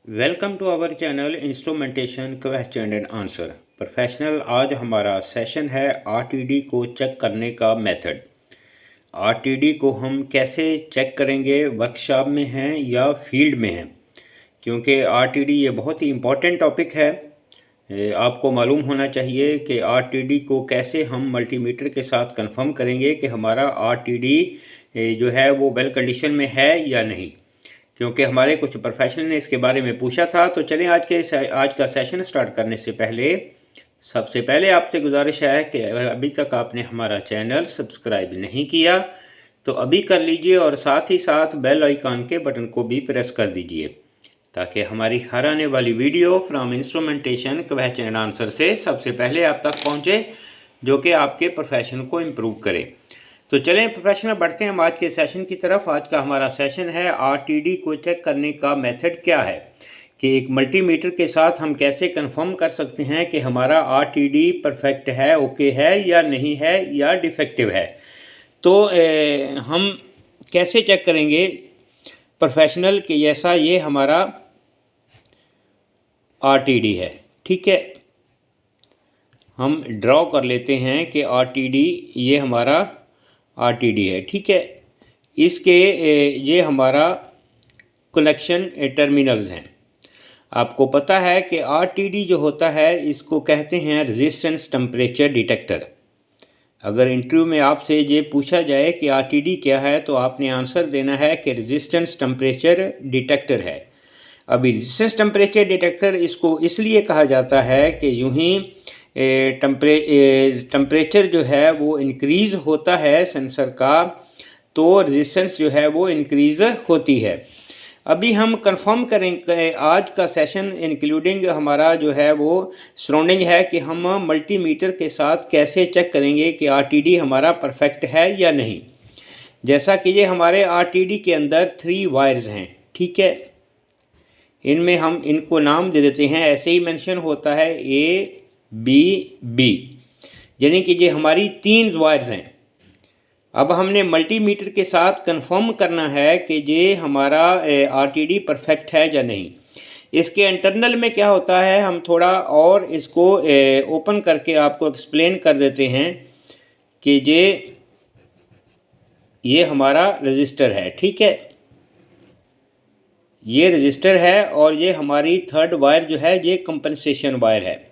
Welcome to our channel instrumentation question and answer professional. आज हमारा session है RTD को चेक करने का मेथड। आरटीडी को हम कैसे चेक करेंगे, वर्कशॉप में हैं या फील्ड में हैं, क्योंकि आरटीडी ये बहुत ही इम्पोर्टेंट टॉपिक है। आपको मालूम होना चाहिए कि आरटीडी को कैसे हम मल्टीमीटर के साथ कंफर्म करेंगे कि हमारा आरटीडी जो है वो वेल कंडीशन में है या नहीं, क्योंकि हमारे कुछ प्रोफेशनल ने इसके बारे में पूछा था। तो चलें आज का सेशन स्टार्ट करने से पहले सबसे पहले आपसे गुजारिश है कि अगर अभी तक आपने हमारा चैनल सब्सक्राइब नहीं किया तो अभी कर लीजिए और साथ ही साथ बेल आइकन के बटन को भी प्रेस कर दीजिए ताकि हमारी हर आने वाली video from instrumentation question and answer से सबसे पहले आप तक पहुँचे, जो कि आपके प्रोफेशन को इम्प्रूव करे। तो चलें प्रोफेशनल बढ़ते हैं हम आज के सेशन की तरफ। आज का हमारा सेशन है आरटीडी को चेक करने का मेथड क्या है, कि एक मल्टीमीटर के साथ हम कैसे कंफर्म कर सकते हैं कि हमारा आरटीडी परफेक्ट है, ओके है या नहीं है या डिफेक्टिव है। तो हम कैसे चेक करेंगे प्रोफेशनल कि जैसा ये हमारा आरटीडी है। ठीक है, हम ड्रॉ कर लेते हैं कि आरटीडी ये हमारा आरटीडी है। ठीक है, इसके ये हमारा कनेक्शन टर्मिनल्स हैं। आपको पता है कि आरटीडी जो होता है इसको कहते हैं रेजिस्टेंस टेम्परेचर डिटेक्टर। अगर इंटरव्यू में आपसे ये पूछा जाए कि आरटीडी क्या है तो आपने आंसर देना है कि रेजिस्टेंस टेम्परेचर डिटेक्टर है। अभी रेजिस्टेंस टेम्परेचर डिटेक्टर इसको इसलिए कहा जाता है कि यूं ही टेम्परेचर जो है वो इंक्रीज़ होता है सेंसर का, तो रेजिस्टेंस जो है वो इंक्रीज़ होती है। अभी हम कंफर्म करेंगे आज का सेशन इंक्लूडिंग हमारा जो है वो सराउंडिंग है कि हम मल्टीमीटर के साथ कैसे चेक करेंगे कि आरटीडी हमारा परफेक्ट है या नहीं। जैसा कि ये हमारे आरटीडी के अंदर 3 वायर्स हैं। ठीक है, इनमें हम इनको नाम दे देते हैं, ऐसे ही मेंशन होता है ए बी बी, यानी कि ये हमारी 3 वायर्स हैं। अब हमने मल्टीमीटर के साथ कंफर्म करना है कि ये हमारा आरटीडी परफेक्ट है या नहीं। इसके इंटरनल में क्या होता है, हम थोड़ा और इसको ओपन करके आपको एक्सप्लेन कर देते हैं कि ये हमारा रजिस्टर है। ठीक है, ये रजिस्टर है और ये हमारी 3rd वायर जो है ये कंपनसेशन वायर है,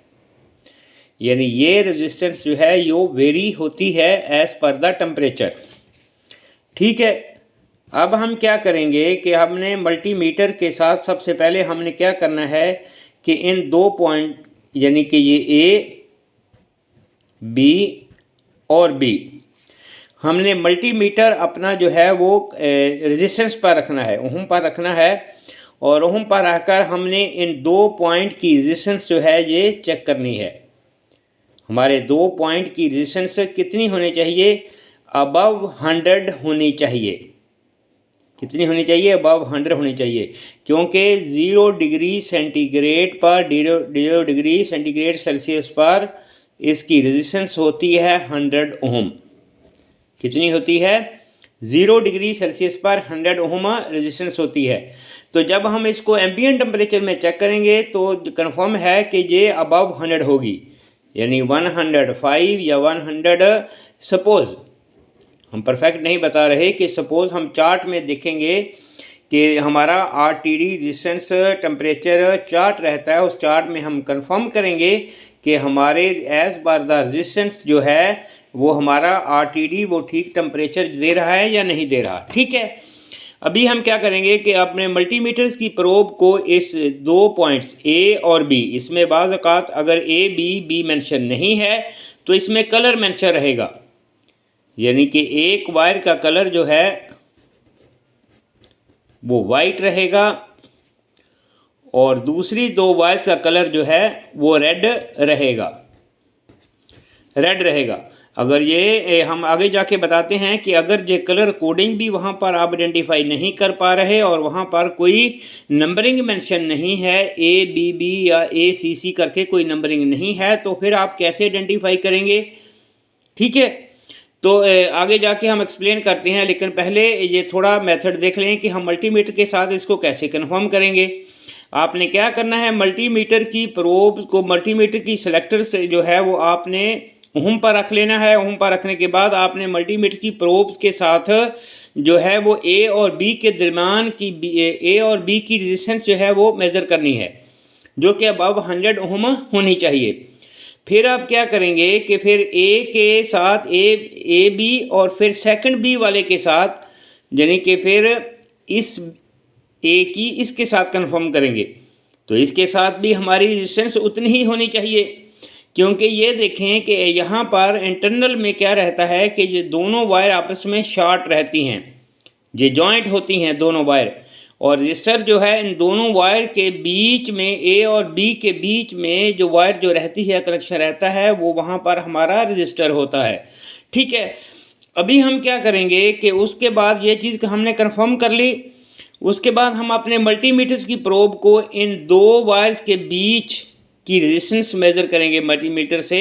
यानी ये रेजिस्टेंस जो है यो वेरी होती है एज पर द टेम्परेचर। ठीक है, अब हम क्या करेंगे कि हमने मल्टीमीटर के साथ सबसे पहले हमने क्या करना है कि इन 2 पॉइंट यानी कि ये ए बी और बी, हमने मल्टीमीटर अपना जो है वो रेजिस्टेंस पर रखना है, ओहम पर रखना है, और ओहम पर रखकर हमने इन 2 पॉइंट की रेजिस्टेंस जो है ये चेक करनी है। हमारे 2 पॉइंट की रेजिस्टेंस कितनी होनी चाहिए, अबव 100 होनी चाहिए। कितनी होनी चाहिए, अबव 100 होनी चाहिए, क्योंकि 0 डिग्री सेंटीग्रेड पर 0 डिग्री सेंटीग्रेड सेल्सियस पर इसकी रेजिस्टेंस होती है 100 ओम। कितनी होती है, 0 डिग्री सेल्सियस पर 100 ओम रेजिस्टेंस होती है। तो जब हम इसको एम्बिएंट टेम्परेचर में चेक करेंगे तो कन्फर्म है कि ये अबव 100 होगी, यानी 105 या 100। सपोज़ हम परफेक्ट नहीं बता रहे कि सपोज़ हम चार्ट में देखेंगे कि हमारा आरटीडी रेजिस्टेंस टेम्परेचर चार्ट रहता है, उस चार्ट में हम कंफर्म करेंगे कि हमारे एज पर द रेजिस्टेंस जो है वो हमारा आरटीडी वो ठीक टेम्परेचर दे रहा है या नहीं दे रहा। ठीक है, अभी हम क्या करेंगे कि अपने मल्टीमीटर्स की प्रोब को इस 2 पॉइंट्स ए और बी, इसमें बाज़ औक़ात अगर ए बी मेंशन नहीं है तो इसमें कलर मेंशन रहेगा, यानी कि एक वायर का कलर जो है वो वाइट रहेगा और दूसरी 2 वायर्स का कलर जो है वो रेड रहेगा। अगर ये हम आगे जाके बताते हैं कि अगर ये कलर कोडिंग भी वहाँ पर आप आइडेंटिफाई नहीं कर पा रहे और वहाँ पर कोई नंबरिंग मेंशन नहीं है, ए बी बी या ए सी सी करके कोई नंबरिंग नहीं है, तो फिर आप कैसे आइडेंटिफाई करेंगे। ठीक है, तो आगे जाके हम एक्सप्लेन करते हैं, लेकिन पहले ये थोड़ा मेथड देख लें कि हम मल्टीमीटर के साथ इसको कैसे कंफर्म करेंगे। आपने क्या करना है, मल्टीमीटर की प्रोब को मल्टीमीटर की सेलेक्टर से जो है वो आपने ओम पर रख लेना है। ओम पर रखने के बाद आपने मल्टीमीटर की प्रोब्स के साथ जो है वो ए और बी के दरमियान की ए और बी की रेजिस्टेंस जो है वो मेज़र करनी है, जो कि अबव 100 ओम होनी चाहिए। फिर आप क्या करेंगे कि फिर ए के साथ ए बी और फिर सेकंड बी वाले के साथ, यानी कि फिर इस ए की इसके साथ कंफर्म करेंगे। तो इसके साथ भी हमारी रेजिस्टेंस उतनी ही होनी चाहिए, क्योंकि ये देखें कि यहाँ पर इंटरनल में क्या रहता है कि ये दोनों वायर आपस में शॉर्ट रहती हैं, ये जॉइंट होती हैं दोनों वायर, और रजिस्टर जो है इन दोनों वायर के बीच में, ए और बी के बीच में जो वायर जो रहती है, कनेक्शन रहता है, वो वहाँ पर हमारा रजिस्टर होता है। ठीक है, अभी हम क्या करेंगे कि उसके बाद ये चीज़ हमने कंफर्म कर ली, उसके बाद हम अपने मल्टीमीटर्स की प्रोब को इन दो वायर्स के बीच की रेजिस्टेंस मेज़र करेंगे। मल्टीमीटर से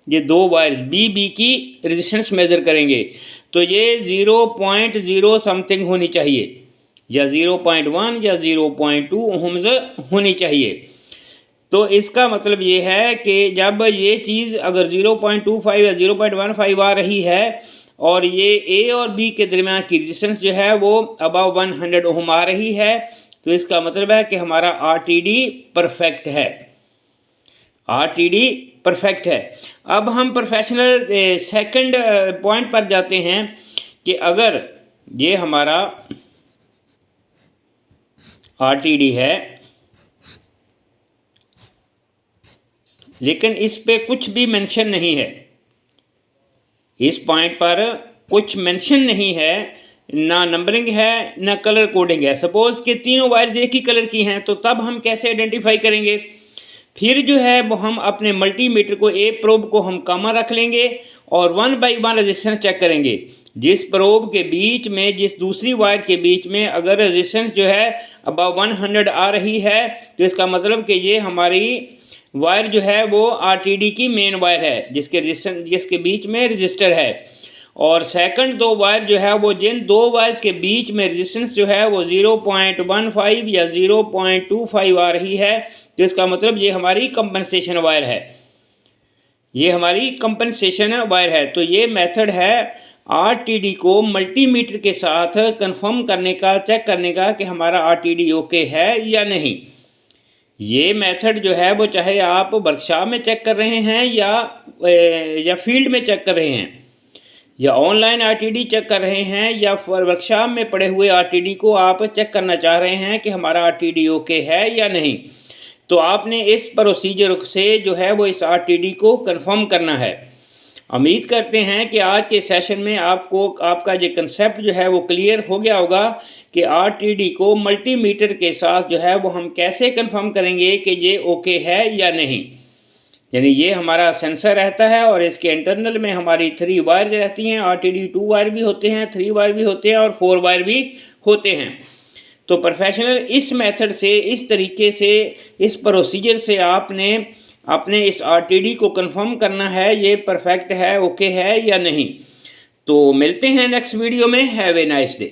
ये दो वायर्स बी की रेजिस्टेंस मेज़र करेंगे, तो ये 0.0 समथिंग होनी चाहिए, या 0.1 या 0.2 ओम्स होनी चाहिए। तो इसका मतलब ये है कि जब ये चीज़ अगर 0.25 या 0.15 आ रही है और ये ए और बी के दरमियान की रेजिस्टेंस जो है वो अबव 100 ओम आ रही है, तो इसका मतलब है कि हमारा आरटीडी परफेक्ट है, आरटीडी परफेक्ट है। अब हम प्रोफेशनल सेकंड पॉइंट पर जाते हैं कि अगर ये हमारा आरटीडी है लेकिन इस पे कुछ भी मेंशन नहीं है, इस पॉइंट पर कुछ मेंशन नहीं है, ना नंबरिंग है ना कलर कोडिंग है। सपोज कि तीनों वायर्स एक ही कलर की हैं, तो तब हम कैसे आइडेंटिफाई करेंगे? फिर जो है वो हम अपने मल्टीमीटर को ए प्रोब को हम कॉमन रख लेंगे और 1 बाई 1 रेजिस्टेंस चेक करेंगे। जिस प्रोब के बीच में, जिस दूसरी वायर के बीच में अगर रेजिस्टेंस जो है अबव 100 आ रही है, तो इसका मतलब कि ये हमारी वायर जो है वो आरटीडी की मेन वायर है, जिसके बीच में रजिस्टर है। और सेकंड दो वायर जो है वो जिन दो वायर्स के बीच में रेजिस्टेंस जो है वो 0.15 या 0.25 आ रही है, तो इसका मतलब ये हमारी कंपनसेशन वायर है, ये हमारी कंपनसेशन वायर है। तो ये मेथड है आरटीडी को मल्टीमीटर के साथ कंफर्म करने का, चेक करने का कि हमारा आरटीडी ओके है या नहीं। ये मेथड जो है वो चाहे आप वर्कशॉप में चेक कर रहे हैं या फील्ड में चेक कर रहे हैं, या ऑनलाइन आरटीडी चेक कर रहे हैं, या वर्कशॉप में पड़े हुए आरटीडी को आप चेक करना चाह रहे हैं कि हमारा आरटीडी ओके है या नहीं, तो आपने इस प्रोसीजर से जो है वो इस आरटीडी को कंफर्म करना है। उम्मीद करते हैं कि आज के सेशन में आपको आपका ये कंसेप्ट जो है वो क्लियर हो गया होगा कि आरटीडी को मल्टीमीटर के साथ जो है वो हम कैसे कंफर्म करेंगे कि ये ओके है या नहीं। यानी ये हमारा सेंसर रहता है और इसके इंटरनल में हमारी 3 वायर रहती हैं। आरटीडी 2 वायर भी होते हैं, 3 वायर भी होते हैं और 4 वायर भी होते हैं। तो प्रोफेशनल इस मेथड से, इस तरीके से, इस प्रोसीजर से आपने अपने इस आरटीडी को कंफर्म करना है ये परफेक्ट है, ओके है या नहीं। तो मिलते हैं नेक्स्ट वीडियो में। Have a nice day.